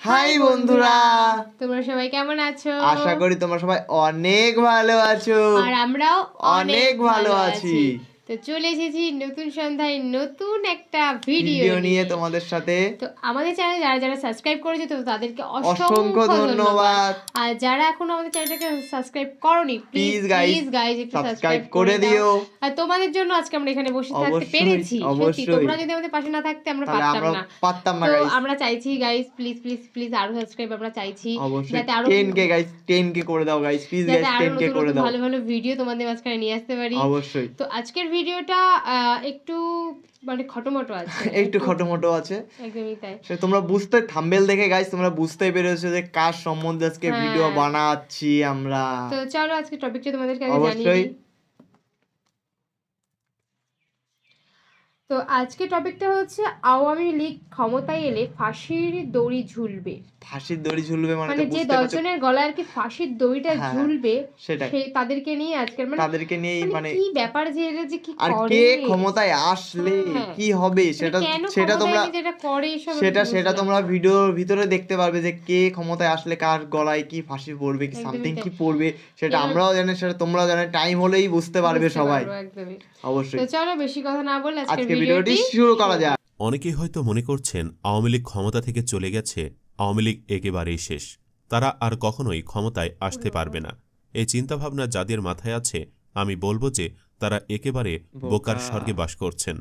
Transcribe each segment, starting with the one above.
High বন্ধুরা, তোমরা সবাই কেমন আছো? আশা করি তোমরা সবাই অনেক ভালো আছো আর আমরাও অনেক ভালো আছি। তো চলে এসেছি নতুন সন্ধ্যায় নতুন একটা ভিডিও নিয়ে তোমাদের সাথে। তো আমাদের চ্যানেল যারা যারা সাবস্ক্রাইব করেছে তো তাদেরকে অসংখ্য ধন্যবাদ। আর যারা এখনো আমাদের চ্যানেলটাকে সাবস্ক্রাইব করনি প্লিজ গাইস একটু সাবস্ক্রাইব করে দিও। আর তোমাদের জন্য আজকে আমরা এখানে বসে থাকতে পেরেছি। সত্যি তোমরা যদি আমাদের পাশে না থাকতে আমরা পারতাম না। তো আমরা চাইছি গাইস প্লিজ আরো সাবস্ক্রাইব আমরা চাইছি, যাতে আরো 10k গাইস 10k করে দাও গাইস প্লিজ গাইস 10k করে দাও, ভালো ভালো ভিডিও তোমাদের মাঝখানে নিয়ে আসতে পারি। অবশ্যই। তো আজকের ভিডিওটা একটু মানে খটোমটো আছে, একটু খটোমটো আছে, একদমই তাই। তোমরা বুঝতে থাম্বনেল দেখে গাইস তোমরা বুঝতেই পেরেছো যে কার সম্বন্ধে আজকে ভিডিও বানাচ্ছি আমরা। তো চলো আজকে টপিকটা তোমাদের কাছে জানিয়ে দিই। তো আজকে টপিকটা হচ্ছে আওয়ামী লীগ ক্ষমতায় এলে ফাঁসির দড়ি ঝুলবে। ফাঁসির দড়ি ঝুলবে মানে যে 10 জনের গলায় আর কি ফাঁসির দড়িটা ঝুলবে সেই তাদেরকে নিয়ে আজকে মানে কি ব্যাপার যে এটা যে কি আর কে ক্ষমতায় আসলে কি হবে সেটা তোমরা সেটা তোমরা ভিডিওর ভিতরে দেখতে পারবে যে কে ক্ষমতায় আসলে কার গলায় কি ফাঁসি পড়বে, কি সামথিং কি পড়বে সেটা আমরাও জানি, সেটা তোমরাও জানো। টাইম হলেই বুঝতে পারবে সবাই। অবশ্যই। তো চলো বেশি কথা না বলে আজকে ভিডিওটি শুরু করা যাক। অনেকেই হয়তো মনে করছেন আওয়ামী লীগ ক্ষমতা থেকে চলে গেছে, আওয়ামী লীগ একেবারেই শেষ, তারা আর কখনোই ক্ষমতায় আসতে পারবে না। এই চিন্তাভাবনা যাদের মাথায় আছে আমি বলবো যে তারা একেবারে বোকার স্বর্গে বাস করছেন।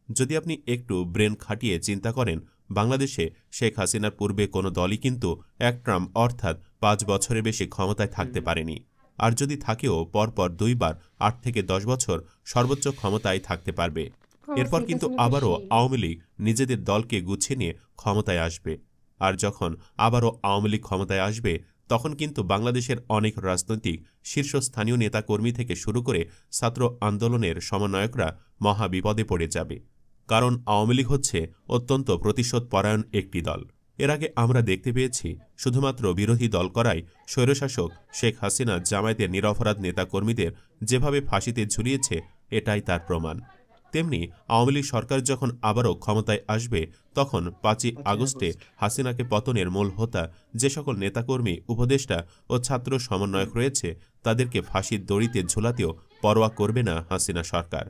যদি আপনি একটু ব্রেন খাটিয়ে চিন্তা করেন, বাংলাদেশে শেখ হাসিনার পূর্বে কোনো দলই কিন্তু এক টার্ম অর্থাৎ 5 বছরের বেশি ক্ষমতায় থাকতে পারেনি। আর যদি থাকেও পরপর 2 বার 8 থেকে 10 বছর সর্বোচ্চ ক্ষমতায় থাকতে পারবে। এরপর কিন্তু আবারও আওয়ামী লীগ নিজেদের দলকে গুছিয়ে নিয়ে ক্ষমতায় আসবে। আর যখন আবারও আওয়ামী লীগ ক্ষমতায় আসবে তখন কিন্তু বাংলাদেশের অনেক রাজনৈতিক শীর্ষস্থানীয় নেতাকর্মী থেকে শুরু করে ছাত্র আন্দোলনের সমন্বয়করা মহা বিপদে পড়ে যাবে। কারণ আওয়ামী লীগ হচ্ছে অত্যন্ত প্রতিশোধ পরায়ণ একটি দল। এর আগে আমরা দেখতে পেয়েছি শুধুমাত্র বিরোধী দল করায় স্বৈরশাসক শেখ হাসিনা জামায়াতের নিরপরাধ নেতাকর্মীদের যেভাবে ফাঁসিতে ঝুলিয়েছে এটাই তার প্রমাণ। তেমনি আওয়ামী লীগ সরকার যখন আবারও ক্ষমতায় আসবে তখন 5ই আগস্টে হাসিনাকে পতনের মূল হোতা যে সকল নেতাকর্মী, উপদেষ্টা ও ছাত্র সমন্বয়ক রয়েছে তাদেরকে ফাঁসির দড়িতে ঝোলাতেও পরোয়া করবে না হাসিনা সরকার।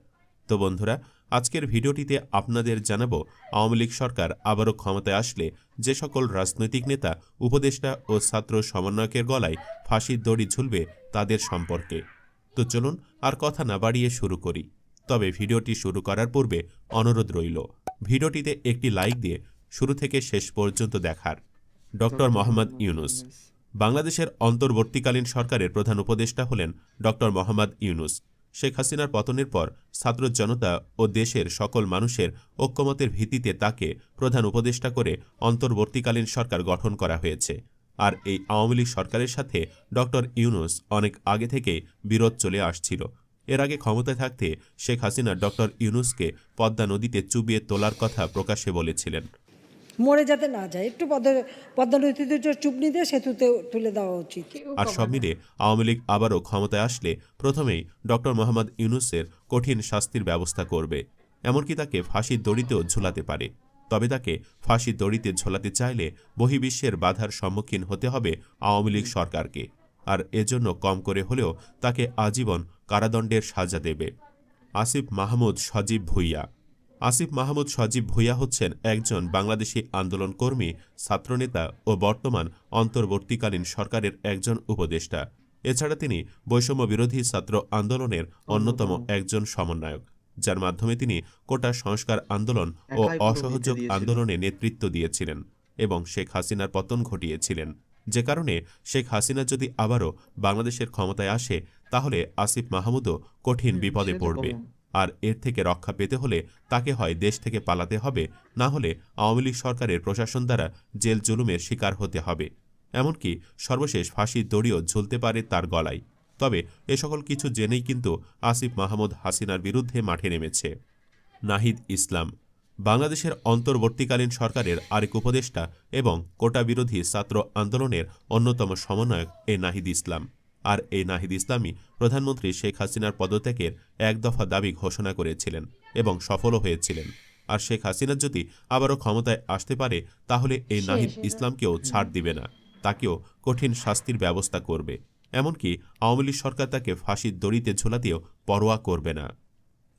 তো বন্ধুরা, আজকের ভিডিওটিতে আপনাদের জানাবো আওয়ামী লীগ সরকার আবারও ক্ষমতায় আসলে যে সকল রাজনৈতিক নেতা, উপদেষ্টা ও ছাত্র সমন্বয়কের গলায় ফাঁসির দড়ি ঝুলবে তাদের সম্পর্কে। তো চলুন আর কথা না বাড়িয়ে শুরু করি। তবে ভিডিওটি শুরু করার পূর্বে অনুরোধ রইল ভিডিওটিতে একটি লাইক দিয়ে শুরু থেকে শেষ পর্যন্ত দেখার। ডক্টর মোহাম্মদ ইউনূস। বাংলাদেশের অন্তর্বর্তীকালীন সরকারের প্রধান উপদেষ্টা হলেন ডক্টর মোহাম্মদ ইউনূস। শেখ হাসিনার পতনের পর ছাত্র জনতা ও দেশের সকল মানুষের ঐক্যমতের ভিত্তিতে তাকে প্রধান উপদেষ্টা করে অন্তর্বর্তীকালীন সরকার গঠন করা হয়েছে। আর এই আওয়ামী লীগ সরকারের সাথে ডক্টর ইউনূস অনেক আগে থেকে বিরোধ চলে আসছিল। এর আগে ক্ষমতায় থাকতে শেখ হাসিনা ডক্টর ইউনূসকে পদ্মা নদীতে চুবিয়ে তোলার কথা প্রকাশ্যে বলেছিলেন। মরে যাতে না যায়, একটু পদ্মা নদীতে চুবনি দিয়ে সেতুতে তুলে দেওয়া উচিত। আর সব মিলে আওয়ামী লীগ আবারও ক্ষমতায় আসলে প্রথমেই ডক্টর মোহাম্মদ ইউনূসের কঠিন শাস্তির ব্যবস্থা করবে, এমনকি তাকে ফাঁসির দড়িতেও ঝুলাতে পারে। তবে তাকে ফাঁসির দড়িতে ঝোলাতে চাইলে বহির্বিশ্বের বাধার সম্মুখীন হতে হবে আওয়ামী লীগ সরকারকে। আর এজন্য কম করে হলেও তাকে আজীবন কারাদণ্ডের সাজা দেবে। আসিফ মাহমুদ সজীব ভুঁইয়া। আসিফ মাহমুদ সজীব ভুঁইয়া হচ্ছেন একজন বাংলাদেশি আন্দোলনকর্মী, ছাত্রনেতা ও বর্তমান অন্তর্বর্তীকালীন সরকারের একজন উপদেষ্টা। এছাড়া তিনি বৈষম্য বিরোধী ছাত্র আন্দোলনের অন্যতম একজন সমন্বয়ক, যার মাধ্যমে তিনি কোটা সংস্কার আন্দোলন ও অসহযোগ আন্দোলনে নেতৃত্ব দিয়েছিলেন এবং শেখ হাসিনার পতন ঘটিয়েছিলেন। যে কারণে শেখ হাসিনা যদি আবারও বাংলাদেশের ক্ষমতায় আসে তাহলে আসিফ মাহমুদও কঠিন বিপদে পড়বে। আর এর থেকে রক্ষা পেতে হলে তাকে হয় দেশ থেকে পালাতে হবে, না হলে আওয়ামী লীগ সরকারের প্রশাসন দ্বারা জেল জুলুমের শিকার হতে হবে। এমনকি সর্বশেষ ফাঁসির দড়িও ঝুলতে পারে তার গলায়। তবে এ সকল কিছু জেনেই কিন্তু আসিফ মাহমুদ হাসিনার বিরুদ্ধে মাঠে নেমেছে। নাহিদ ইসলাম। বাংলাদেশের অন্তর্বর্তীকালীন সরকারের আরেক উপদেষ্টা এবং কোটা বিরোধী ছাত্র আন্দোলনের অন্যতম সমন্বয়ক এ নাহিদ ইসলাম। আর এই নাহিদ ইসলামই প্রধানমন্ত্রী শেখ হাসিনার পদত্যাগের 1 দফা দাবি ঘোষণা করেছিলেন এবং সফলও হয়েছিলেন। আর শেখ হাসিনা যদি আবারও ক্ষমতায় আসতে পারে তাহলে এই নাহিদ ইসলামকেও ছাড় দিবে না, তাকেও কঠিন শাস্তির ব্যবস্থা করবে। এমনকি আওয়ামী লীগ সরকার তাকে ফাঁসির দড়িতে ঝোলাতেও পরোয়া করবে না।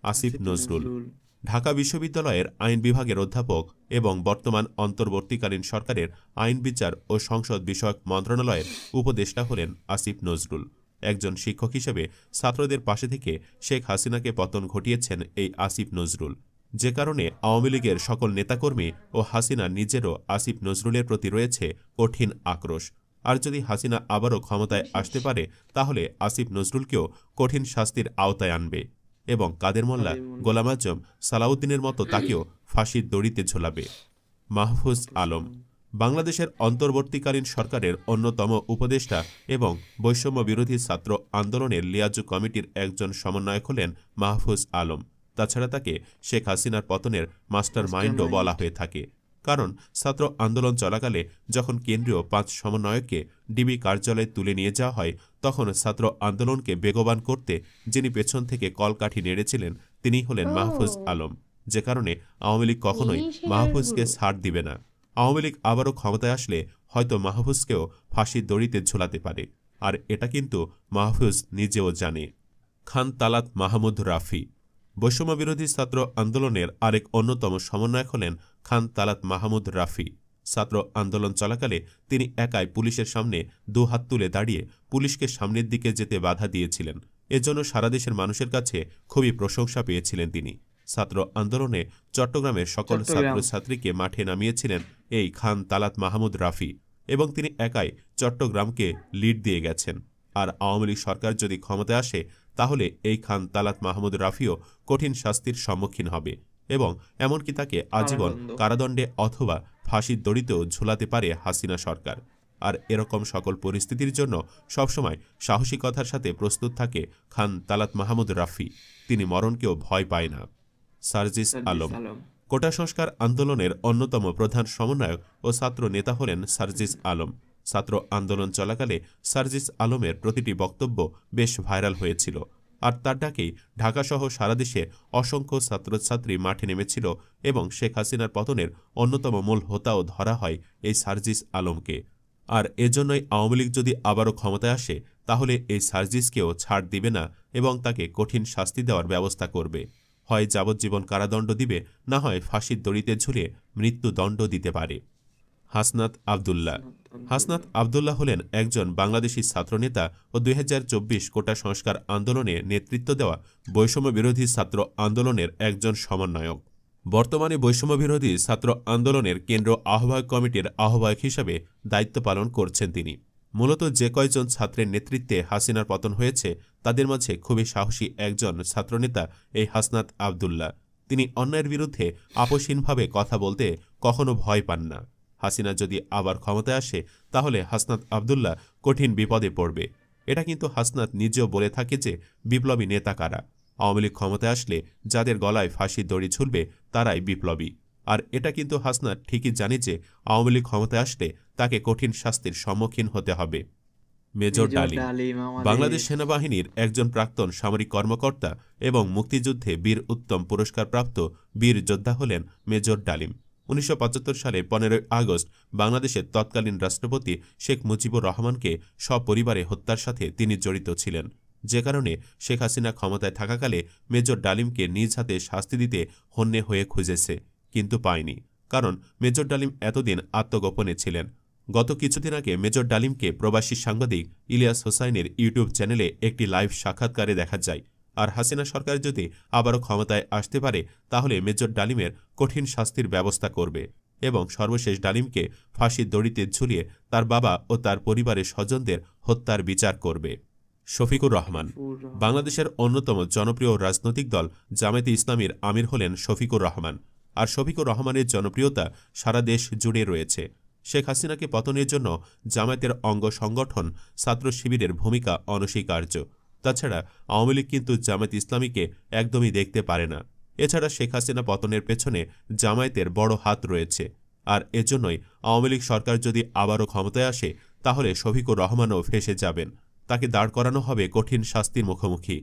আসিফ নজরুল ঢাকা বিশ্ববিদ্যালয়ের আইন বিভাগের অধ্যাপক এবং বর্তমান অন্তর্বর্তীকালীন সরকারের আইন বিচার ও সংসদ বিষয়ক মন্ত্রণালয়ের উপদেষ্টা হলেন আসিফ নজরুল। একজন শিক্ষক হিসেবে ছাত্রদের পাশে থেকে শেখ হাসিনাকে পতন ঘটিয়েছেন এই আসিফ নজরুল, যে কারণে আওয়ামী লীগের সকল নেতাকর্মী ও হাসিনা নিজেরও আসিফ নজরুলের প্রতি রয়েছে কঠিন আক্রোশ। আর যদি হাসিনা আবারও ক্ষমতায় আসতে পারে তাহলে আসিফ নজরুলকেও কঠিন শাস্তির আওতায় আনবে এবং কাদের মোল্লা, গোলাম আজম, সালাউদ্দিনের মতো তাকেও ফাঁসির দড়িতে ঝোলাবে। মাহফুজ আলম বাংলাদেশের অন্তর্বর্তীকালীন সরকারের অন্যতম উপদেষ্টা এবং বৈষম্য বিরোধী ছাত্র আন্দোলনের লিয়াজু কমিটির একজন সমন্বয়ক হলেন মাহফুজ আলম। তাছাড়া তাকে শেখ হাসিনার পতনের মাস্টার মাইন্ডও বলা হয়ে থাকে, কারণ ছাত্র আন্দোলন চলাকালে যখন কেন্দ্রীয় 5 সমন্বয়ককে ডিবি কার্যালয়ে তুলে নিয়ে যাওয়া হয় তখন ছাত্র আন্দোলনকে বেগবান করতে যিনি পেছন থেকে কলকাঠি নেড়েছিলেন তিনি হলেন মাহফুজ আলম, যে কারণে আওয়ামী লীগ কখনোই মাহফুজকে ছাড় দিবে না। আওয়ামী লীগ আবারও ক্ষমতায় আসলে হয়তো মাহফুজকেও ফাঁসির দড়িতে ঝোলাতে পারে, আর এটা কিন্তু মাহফুজ নিজেও জানে। খান তালাত মাহমুদ রাফি বৈষম্য বিরোধী ছাত্র আন্দোলনের আরেক অন্যতম সমন্বয়ক হলেন খান তালাত মাহমুদ রাফি। ছাত্র আন্দোলন চলাকালে তিনি একাই পুলিশের সামনে 2 হাত তুলে দাঁড়িয়ে পুলিশকে সামনের দিকে যেতে বাধা দিয়েছিলেন। এজন্য সারা দেশের মানুষের কাছে খুবই প্রশংসা পেয়েছিলেন তিনি। ছাত্র আন্দোলনে চট্টগ্রামের সকল ছাত্রছাত্রীকে মাঠে নামিয়েছিলেন এই খান তালাত মাহমুদ রাফি এবং তিনি একাই চট্টগ্রামকে লিড দিয়ে গেছেন। আর আওয়ামী লীগ সরকার যদি ক্ষমতায় আসে তাহলে এই খান তালাত মাহমুদ রাফিও কঠিন শাস্তির সম্মুখীন হবে এবং এমনকি তাকে আজীবন কারাদণ্ডে অথবা ফাঁসির দড়িতেও ঝোলাতে পারে হাসিনা সরকার। আর এরকম সকল পরিস্থিতির জন্য সবসময় সাহসিকতার সাথে প্রস্তুত থাকে খান তালাত মাহমুদ রাফি, তিনি মরণকেও ভয় পায় না। সার্জিস আলম কোটা সংস্কার আন্দোলনের অন্যতম প্রধান সমন্বয়ক ও ছাত্র নেতা হলেন সার্জিস আলম। ছাত্র আন্দোলন চলাকালে সার্জিস আলমের প্রতিটি বক্তব্য বেশ ভাইরাল হয়েছিল, আর তার ডাকেই ঢাকাসহ সারা দেশে অসংখ্য ছাত্রছাত্রী মাঠে নেমেছিল এবং শেখ হাসিনার পতনের অন্যতম মূল হোতাও ধরা হয় এই সার্জিস আলমকে। আর এজন্যই আওয়ামী লীগ যদি আবারও ক্ষমতায় আসে তাহলে এই সার্জিসকেও ছাড় দিবে না এবং তাকে কঠিন শাস্তি দেওয়ার ব্যবস্থা করবে। হয় যাবজ্জীবন কারাদণ্ড দিবে, না হয় ফাঁসির দড়িতে ঝুলিয়ে মৃত্যুদণ্ড দিতে পারে। হাসনাত আবদুল্লাহ হাসনাত আবদুল্লাহ হলেন একজন বাংলাদেশি ছাত্রনেতা ও 2024 কোটা সংস্কার আন্দোলনে নেতৃত্ব দেওয়া বৈষম্য বিরোধী ছাত্র আন্দোলনের একজন সমন্বয়ক। বর্তমানে বৈষম্য বিরোধী ছাত্র আন্দোলনের কেন্দ্র আহ্বায়ক কমিটির আহ্বায়ক হিসাবে দায়িত্ব পালন করছেন তিনি। মূলত যে কয়জন ছাত্রের নেতৃত্বে হাসিনার পতন হয়েছে তাদের মাঝে খুবই সাহসী একজন ছাত্রনেতা এই হাসনাত আবদুল্লাহ। তিনি অন্যায়ের বিরুদ্ধে আপোষহীনভাবে কথা বলতে কখনো ভয় পান না। হাসিনা যদি আবার ক্ষমতায় আসে তাহলে হাসনাত আবদুল্লাহ কঠিন বিপদে পড়বে। এটা কিন্তু হাসনাত নিজেও বলে থাকে যে বিপ্লবী নেতা কারা। আওয়ামী লীগ ক্ষমতায় আসলে যাদের গলায় ফাঁসির দড়ি ঝুলবে তারাই বিপ্লবী। আর এটা কিন্তু হাসনাত ঠিকই জানে যে আওয়ামী লীগ ক্ষমতায় আসলে তাকে কঠিন শাস্তির সম্মুখীন হতে হবে। মেজর ডালিম বাংলাদেশ সেনাবাহিনীর একজন প্রাক্তন সামরিক কর্মকর্তা এবং মুক্তিযুদ্ধে বীর উত্তম পুরস্কারপ্রাপ্ত বীর যোদ্ধা হলেন মেজর ডালিম। 1975 সালে 15 আগস্ট বাংলাদেশের তৎকালীন রাষ্ট্রপতি শেখ মুজিবুর রহমানকে সপরিবারে হত্যার সাথে তিনি জড়িত ছিলেন, যে কারণে শেখ হাসিনা ক্ষমতায় থাকাকালে মেজর ডালিমকে নিজ হাতে শাস্তি দিতে হন্যে হয়ে খুঁজেছে, কিন্তু পায়নি, কারণ মেজর ডালিম এতদিন আত্মগোপনে ছিলেন। গত কিছুদিন আগে মেজর ডালিমকে প্রবাসী সাংবাদিক ইলিয়াস হোসাইনের ইউটিউব চ্যানেলে একটি লাইভ সাক্ষাৎকারে দেখা যায়। আর হাসিনা সরকার যদি আবারও ক্ষমতায় আসতে পারে তাহলে মেজর ডালিমের কঠিন শাস্তির ব্যবস্থা করবে এবং সর্বশেষ ডালিমকে ফাঁসির দড়িতে ঝুলিয়ে তার বাবা ও তার পরিবারের স্বজনদের হত্যার বিচার করবে। শফিকুর রহমান বাংলাদেশের অন্যতম জনপ্রিয় রাজনৈতিক দল জামায়াতে ইসলামীর আমির হলেন শফিকুর রহমান। আর শফিকুর রহমানের জনপ্রিয়তা সারা দেশ জুড়ে রয়েছে। শেখ হাসিনাকে পতনের জন্য জামায়াতের অঙ্গ সংগঠন ছাত্র শিবিরের ভূমিকা অনস্বীকার্য। তাছাড়া আওয়ামী লীগ কিন্তু জামায়াত ইসলামীকে একদমই দেখতে পারে না। এছাড়া শেখ হাসিনা পতনের পেছনে জামায়াতের বড় হাত রয়েছে। আর এজন্যই আওয়ামী লীগ সরকার যদি আবারও ক্ষমতায় আসে তাহলে শফিকুর রহমানও ফেঁসে যাবেন, তাকে দাঁড় করানো হবে কঠিন শাস্তির মুখোমুখি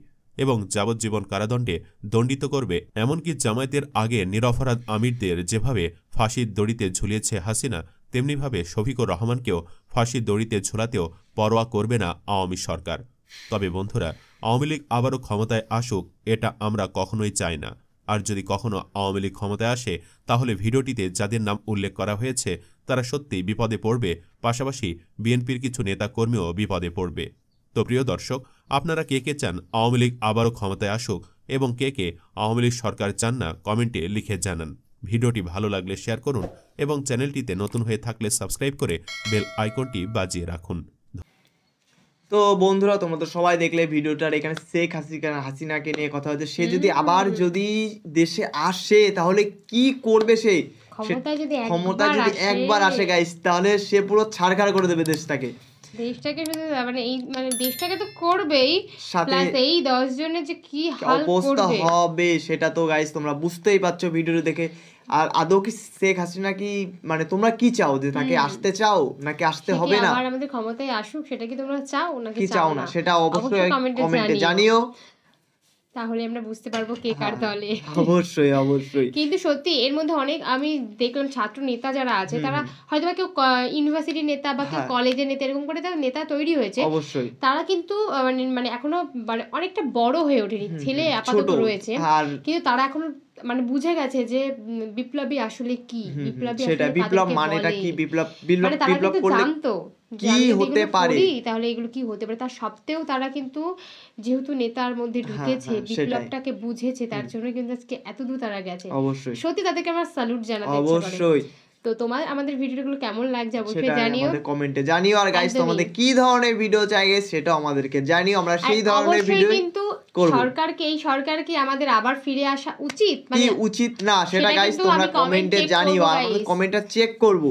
এবং যাবজ্জীবন কারাদণ্ডে দণ্ডিত করবে। এমনকি জামায়াতের আগে নিরপরাধ আমিরদের যেভাবে ফাঁসির দড়িতে ঝুলিয়েছে হাসিনা, তেমনিভাবে শফিকুর রহমানকেও ফাঁসির দড়িতে ঝোলাতেও পরোয়া করবে না আওয়ামী সরকার। তবে বন্ধুরা, আওয়ামী লীগ আবারও ক্ষমতায় আসুক, এটা আমরা কখনোই চাই না। আর যদি কখনো আওয়ামী লীগ ক্ষমতায় আসে, তাহলে ভিডিওটিতে যাদের নাম উল্লেখ করা হয়েছে তারা সত্যিই বিপদে পড়বে, পাশাপাশি বিএনপির কিছু নেতাকর্মীও বিপদে পড়বে। তো প্রিয় দর্শক, আপনারা কে কে চান আওয়ামী লীগ আবারও ক্ষমতায় আসুক এবং কে কে আওয়ামী লীগ সরকার চান না, কমেন্টে লিখে জানান। ভিডিওটি ভালো লাগলে শেয়ার করুন এবং চ্যানেলটিতে নতুন হয়ে থাকলে সাবস্ক্রাইব করে বেল আইকনটি বাজিয়ে রাখুন। তো বন্ধুরা, তোমরা তো সবাই দেখলে ভিডিওটার, এখানে শেখ হাসিনাকে নিয়ে কথা হচ্ছে। সে যদি আবার যদি দেশে আসে তাহলে কি করবে? সে ক্ষমতা যদি একবার আসে গাইস, তাহলে সে পুরো ছাড়খাড় করে দেবে দেশটাকে। শুধু মানে দেশটাকে তো করবেই, প্লাস এই 10 জনের যে কি হাল অবস্থা হবে সেটা তো গাইস তোমরা বুঝতেই পারছো ভিডিও দেখে। আর আদৌ কি শেখ হাসিনা কি, মানে তোমরা কি চাও, যে তাকে আসতে চাও নাকি আসতে হবে না? আর আমাদের ক্ষমতায় আসুক, সেটা কি তোমরা চাও নাকি চাও না, সেটা অবশ্যই কমেন্টে জানিও, তাহলে আমরা বুঝতে পারবো কে কার দলে। অবশ্যই অবশ্যই। কিন্তু সত্যি এর মধ্যে অনেক আমি দেখলাম ছাত্র নেতা যারা আছে তারা হয়তো বা কেউ ইউনিভার্সিটি নেতা বা কেউ কলেজের নেতা, এরকম করে তারা নেতা তৈরি হয়েছে। অবশ্যই তারা কিন্তু মানে এখনো মানে অনেকটা বড় হয়ে ওঠেনি, ছেলে আপাতত রয়েছে, কিন্তু তারা এখনো মানে বুঝে গেছে যে বিপ্লবী আসলে কি, বিপ্লবী সেটা বিপ্লব মানেটা কি, বিপ্লব করলে জানতো কি হতে পারে, তাহলে এগুলো কি হতে পারে। তার সত্ত্বেও তারা কিন্তু যেহেতু নেতার মধ্যে ঢুকেছে, বিপ্লবটাকে বুঝেছে, তার জন্য কিন্তু আজকে এত দূর তারা গেছে। অবশ্যই সত্যি তাদেরকে আমার স্যালুট জানাতে ইচ্ছে করে। অবশ্যই। তো তোমার আমাদের ভিডিওগুলো কেমন লাগছে অবশ্যই জানিও, আমাদের কমেন্টে জানিও। আর গাইস তোমাদের কি ধরনের ভিডিও চাই সেটা আমাদেরকে জানিও, আমরা সেই ধরনের ভিডিও কিন্তু সরকারকে, এই সরকারকে আমাদের আবার ফিরে আসা উচিত মানে উচিত না, সেটা গাইস তোমরা কমেন্টে জানিও, আর আমরা কমেন্টটা চেক করব।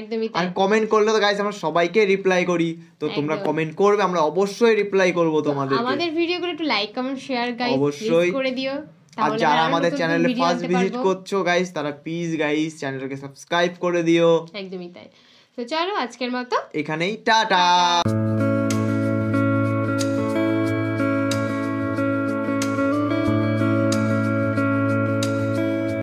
একদমই তাই। আর কমেন্ট করলে তো গাইস আমরা সবাইকে রিপ্লাই করি, তো তোমরা কমেন্ট করবে, আমরা অবশ্যই রিপ্লাই করব তোমাদেরকে। আমাদের ভিডিওগুলো একটু লাইক কমেন্ট শেয়ার গাইস অবশ্যই করে দিও। আর যারা আমাদের চ্যানেলে ফার্স্ট ভিজিট করছো গাইস, তারা প্লিজ গাইস চ্যানেলটাকে সাবস্ক্রাইব করে দিও। একদমই তাই। তো চলো আজকের মতো এখানেই টাটা।